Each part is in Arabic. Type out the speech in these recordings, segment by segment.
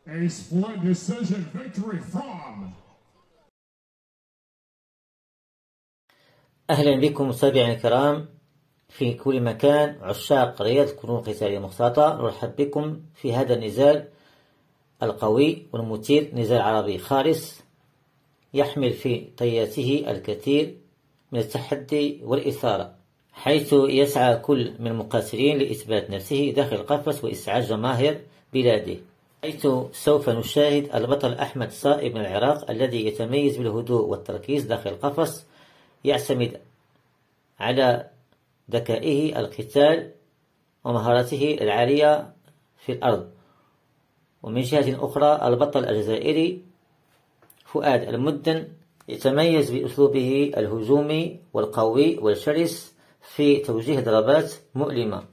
A split decision victory from. أهلا بكم متابعينا الكرام في كل مكان، عشاق رياضة الفنون القتالية المختلطة. نرحب بكم في هذا النزال القوي والمثير، نزال عربي خالص يحمل في طياته الكثير من التحدي والإثارة، حيث يسعى كل من المقاتلين لإثبات نفسه داخل القفص وإسعاد جماهير بلاده، حيث سوف نشاهد البطل أحمد صائب من العراق الذي يتميز بالهدوء والتركيز داخل القفص، يعتمد على ذكائه القتال ومهارته العالية في الأرض. ومن جهة أخرى البطل الجزائري فؤاد المدن يتميز بأسلوبه الهجومي والقوي والشرس في توجيه ضربات مؤلمة،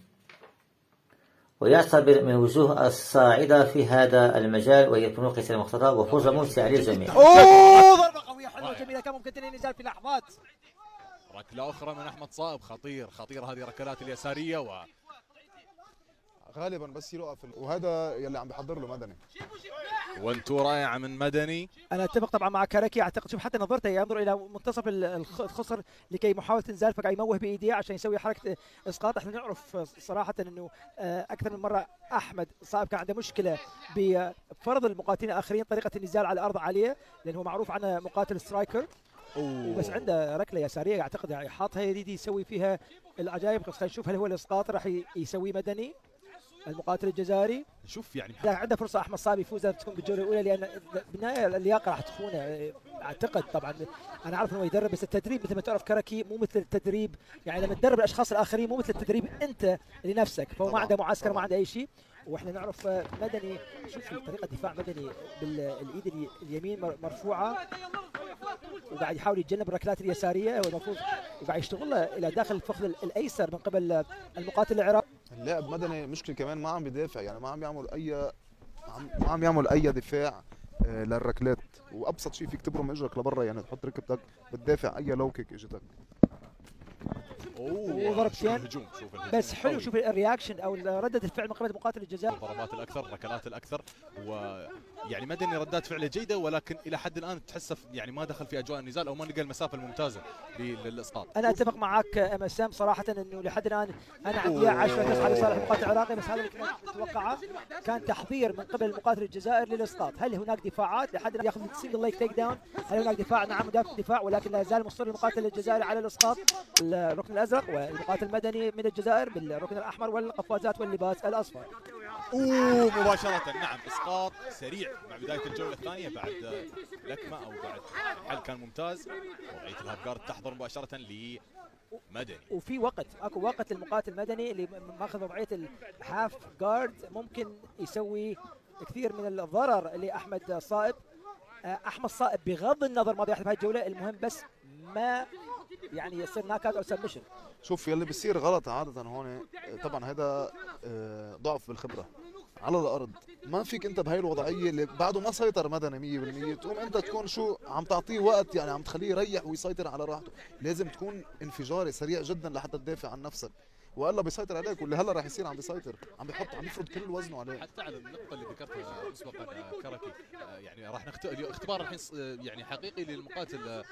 ويعتبر من الوجوه الصاعدة في هذا المجال، وهي الفنون القتالية المختلطة، وفرصة ممتعة للجميع. ضربة قوية حلوة جميلة، كان ممكن تنهي النزال في لحظات. ركلة أخرى من أحمد صائب، خطير هذه ركلات اليسارية غالبا بس يوقف، وهذا يلي عم بيحضر له مدني. وانتو رائعة من مدني. انا اتفق طبعا مع كاركي، اعتقد شوف حتى نظرته ينظر الى منتصف الخصر لكي محاولة انزال، فقاعد يموه بايديه عشان يسوي حركة اسقاط. احنا نعرف صراحة انه اكثر من مرة احمد صائب كان عنده مشكلة بفرض المقاتلين الاخرين طريقة النزال على الارض عالية، لانه معروف عنه مقاتل سترايكر. بس عنده ركله يساريه اعتقد يعني حاطها يريد يسوي فيها العجائب. خلينا نشوف هل هو الاسقاط راح يسوي مدني المقاتل الجزائري. شوف يعني عنده فرصه احمد صائب يفوز تكون بالجوله الاولى، لان بالنهايه اللياقه راح تخونه اعتقد. طبعا انا عارف انه يدرب، بس التدريب مثل ما تعرف كركي مو مثل التدريب، يعني لما تدرب الاشخاص الاخرين مو مثل التدريب انت لنفسك، فهو ما عنده معسكر ما عنده اي شيء. واحنا نعرف مدني، شوف طريقه دفاع مدني بالايد اليمين مرفوعه، وقاعد يحاول يتجنب الركلات اليساريه والمفروض، وقاعد يشتغل الى داخل الفخذ الايسر من قبل المقاتل العراقي. اللاعب مدني مشكله كمان ما عم بيدافع، يعني ما عم يعمل اي دفاع للركلات، وابسط شيء فيك تبرم اجرك لبرا، يعني تحط ركبتك بتدافع اي لو كيك اجتك. وضربتين بس حلو. شوف الرياكشن او ردة الفعل من قبل مقاتل الجزائر، الضربات الاكثر، ركلات الاكثر، ويعني مدني ردات فعله جيده، ولكن الى حد الان تحسه يعني ما دخل في اجواء النزال او ما لقى المسافه الممتازه للاسقاط. انا اتفق معك مسام صراحه انه لحد الان انا عندي 10 لصالح المقاتل العراقي، بس هذا اللي كنا نتوقعه، كان تحضير من قبل المقاتل الجزائر للاسقاط. هل هناك دفاعات لحد الان ياخذ سنجل ليك تيك داون؟ هل هناك دفاع؟ نعم مدافع دفاع، ولكن لا زال مصر المقاتل الجزائري على الاسقاط. الركن الازرق والمقاتل المدني من الجزائر بالركن الاحمر والقفازات واللباس الاصفر. مباشرة نعم، اسقاط سريع مع بداية الجولة الثانية بعد لكمة او بعد حل كان ممتاز. وضعية الهاف جارد تحضر مباشرة لمدني، وفي وقت اكو وقت للمقاتل المدني اللي ماخذ وضعية الهاف جارد ممكن يسوي كثير من الضرر لاحمد صائب. احمد صائب بغض النظر ماذا يحدث في هذه الجولة، المهم بس ما يعني يصير ناك اوت او سبمشن. شوف يلي بيصير غلط عاده هون، طبعا هذا ضعف بالخبره على الارض. ما فيك انت بهي الوضعيه اللي بعده ما سيطر مدني 100% تقوم انت تكون شو عم تعطيه وقت، يعني عم تخليه يريح ويسيطر على راحته. لازم تكون انفجاري سريع جدا لحتى تدافع عن نفسك، والا بيسيطر عليك. واللي هلا راح يصير عم بيسيطر، عم يفرض كل وزنه عليك. حتى على النقطه اللي ذكرتها مسبقا كركي، يعني راح اختبار الحين يعني حقيقي للمقاتل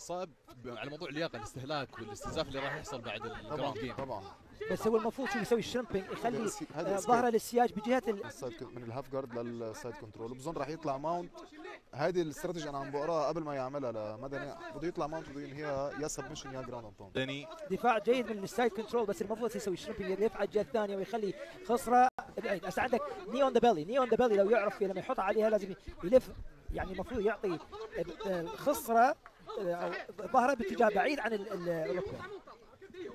صائب على موضوع اللياقه، الاستهلاك والاستنزاف اللي راح يحصل بعد الجراوند جيم. طبعا بس هو المفروض يسوي الشرمبينج، يخلي ظهره للسياج بجهه من الهاف جارد للسايد كنترول، وبظن راح يطلع ماونت. هذه الاستراتيجي انا عم بقراها قبل ما يعملها لمدني، بده يطلع ماونت، بده ينهيها يا سبمشن يا جراوند اند مدني. دفاع جيد من السايد كنترول، بس المفروض يسوي شرمبينج، يلف على الجهه الثانيه ويخلي خصره بعيد. هسه عندك ني اون ذا بيلي، لو يعرف لما يحط عليها لازم يلف، يعني المفروض يعطي خصره او ظهره باتجاه بعيد عن الركبه.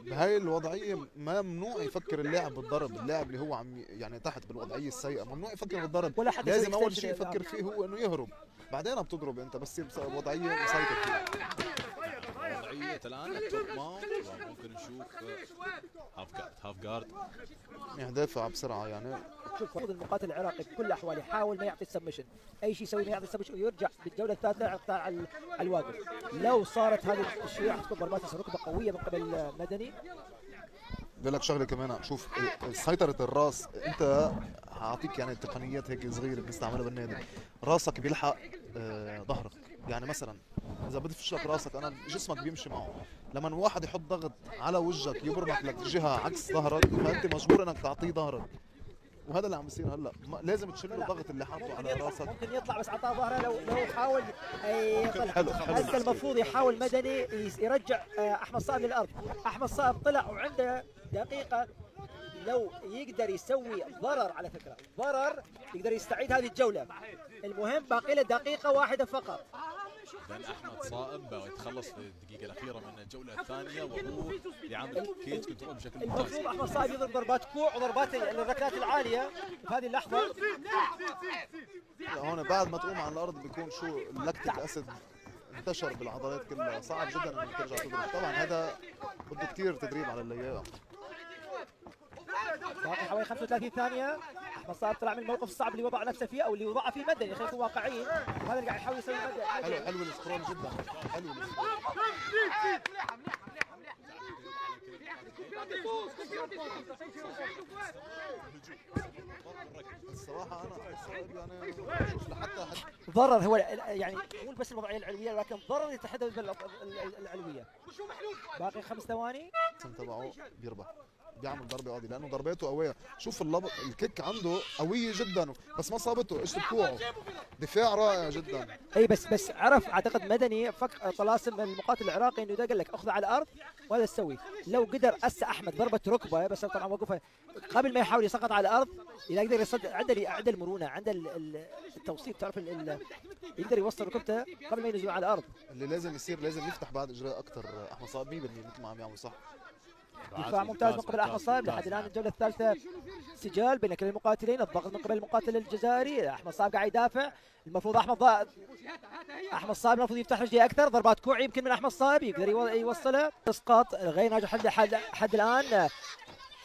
بهاي الوضعيه ممنوع يفكر اللاعب بالضرب. اللاعب اللي هو عم يعني تحت بالوضعيه السيئه ممنوع يفكر بالضرب، لازم اول شيء يفكر فيه هو انه يهرب، بعدين بتضرب انت بس وضعيه مسيطر فيها. وضعيه الان التوب ماونت، وممكن نشوف هاف جارد يدافع بسرعه. يعني شوف المقاتل العراقي بكل الاحوال يحاول ما يعطي السبمشن، اي شيء يسوي ما يعطي السبمشن، ويرجع بالجوله الثالثه يقطع على الواقف. لو صارت هذا الشيء راح تكون ضربات ركبه قويه من قبل مدني. بدي لك شغله كمان، شوف سيطره الراس، انت حاعطيك يعني تقنيات هيك صغيره بنستعملها بالنادي. راسك بيلحق ظهرك، يعني مثلا اذا بدفش لك راسك انا جسمك بيمشي معه، لما واحد يحط ضغط على وجهك يبرمك لجهه عكس ظهرك فانت مجبور انك تعطيه ظهرك، وهذا اللي عم بيصير هلا. لازم تشيل له الضغط اللي حاطه على راسك. ممكن يطلع بس عطاه ظهره لو حاول يطلع. حلو. هسه المفروض يحاول مدني يرجع احمد صائب للارض. احمد صائب طلع وعنده دقيقه، لو يقدر يسوي ضرر، على فكره ضرر يقدر يستعيد هذه الجوله. المهم باقي له دقيقه واحده فقط. لان احمد صائب يتخلص في الدقيقه الاخيره من الجوله الثانيه وهو يعمل كيج كنترول بشكل ممتاز. المفروض احمد صائب يضرب ضربات كوع وضربات الركلات العاليه في هذه اللحظه. هون بعد ما تقوم على الارض بيكون شو اللاكتيك اسيد انتشر بالعضلات كلها، صعب جدا انك ترجع تضرب. طبعا هذا بده كثير تدريب على الايام. باقي حوالي 35 ثانيه. احمد صائب طلع من الموقف الصعب اللي وضع نفسه فيه او اللي وضعه فيه مدني، خلينا نكون واقعيين، وهذا اللي قاعد يحاول يسويه مدني. حلو السكرول جدا، حلو السكرول. الصراحه انا صائب يعني شوف لحتى ضرر هو يعني مو بس الوضعيه العلويه، لكن ضرر يتحدث بالعلويه. باقي 5 ثواني. تبعه بيربح، بيعمل ضربه قاضي لانه ضرباته قويه. شوف الكيك عنده قويه جدا بس ما صابته، ايش بكوعه، دفاع رائع جدا. اي بس عرف اعتقد مدني فك طلاسم المقاتل العراقي انه قال لك اخذ على الارض وهذا تسوي. لو قدر اسا احمد ضربه ركبه بس طبعا وقفها قبل ما يحاول يسقط على الارض، اذا قدر يصد عنده المرونه، عنده التوصيل، تعرف يقدر يوصل ركبته قبل ما ينزل على الارض. اللي لازم يصير لازم يفتح بعد اجراء اكثر احمد صائب 100% مثل ما عم يعمل صح. دفاع ممتاز من قبل احمد صائب. لحد الان الجوله الثالثه سجال بين كلا المقاتلين، الضغط من قبل المقاتل الجزائري. احمد صائب قاعد يدافع، المفروض احمد صائب المفروض يفتح رجليه اكثر. ضربات كوع يمكن من احمد صائب يقدر يوصلها، اسقاط غير ناجح حد الان.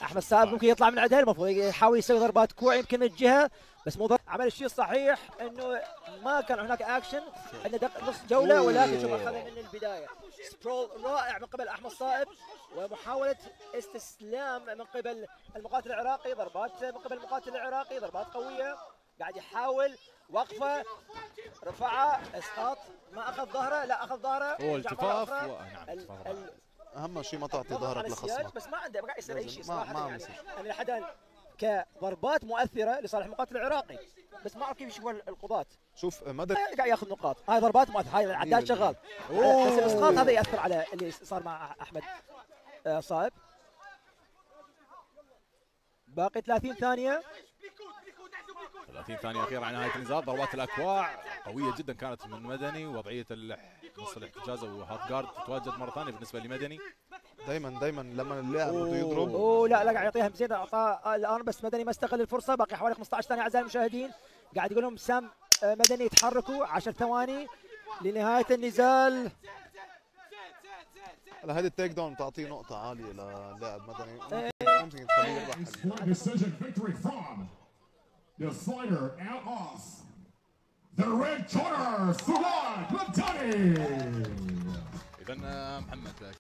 احمد صائب ممكن يطلع من عندها، المفروض يحاول يسوي ضربات كوع يمكن من الجهه بس مو عمل الشيء الصحيح انه ما كان هناك اكشن، انه نص جوله، ولكن شوف اخذها من البدايه. سبرول رائع من قبل احمد صائب ومحاوله استسلام من قبل المقاتل العراقي. ضربات من قبل المقاتل العراقي، ضربات قويه، قاعد يحاول وقفه، رفعها، اسقاط، ما اخذ ظهره، لا اخذ ظهره. هو التفاف اهم شيء ما تعطي ظهرك لخصمك، بس ما عنده قاعد يصير اي شيء ما صراحه. عم يصير يعني لحد الان كضربات مؤثره لصالح المقاتل العراقي، بس ما اعرف كيف يشوفون القضاة. شوف مدى قاعد ياخذ نقاط، هاي ضربات مؤثره، هاي العداد شغال. بس الاسقاط هذا ياثر على اللي صار مع احمد صائب. باقي 30 ثانيه. 30 ثانية أخيرة على نهاية النزال. ضربات الأكواع قوية جدا كانت من مدني، وضعية نص الاحتجاز وهاف جارد تتواجد مرة ثانية بالنسبة لمدني. دائما لما اللاعب بده يضرب لا قاعد يعطيها مزين، اعطاه الان بس مدني ما استغل الفرصة. باقي حوالي 15 ثانية اعزائي المشاهدين، قاعد يقول لهم سام مدني يتحركوا 10 ثواني لنهاية النزال. هلا هذه التيك داون بتعطيه نقطة عالية للاعب مدني، ممكن تخليه يربح. Decision victory from the fighter out of the red corner, Fouad Lamdani. إذا محمد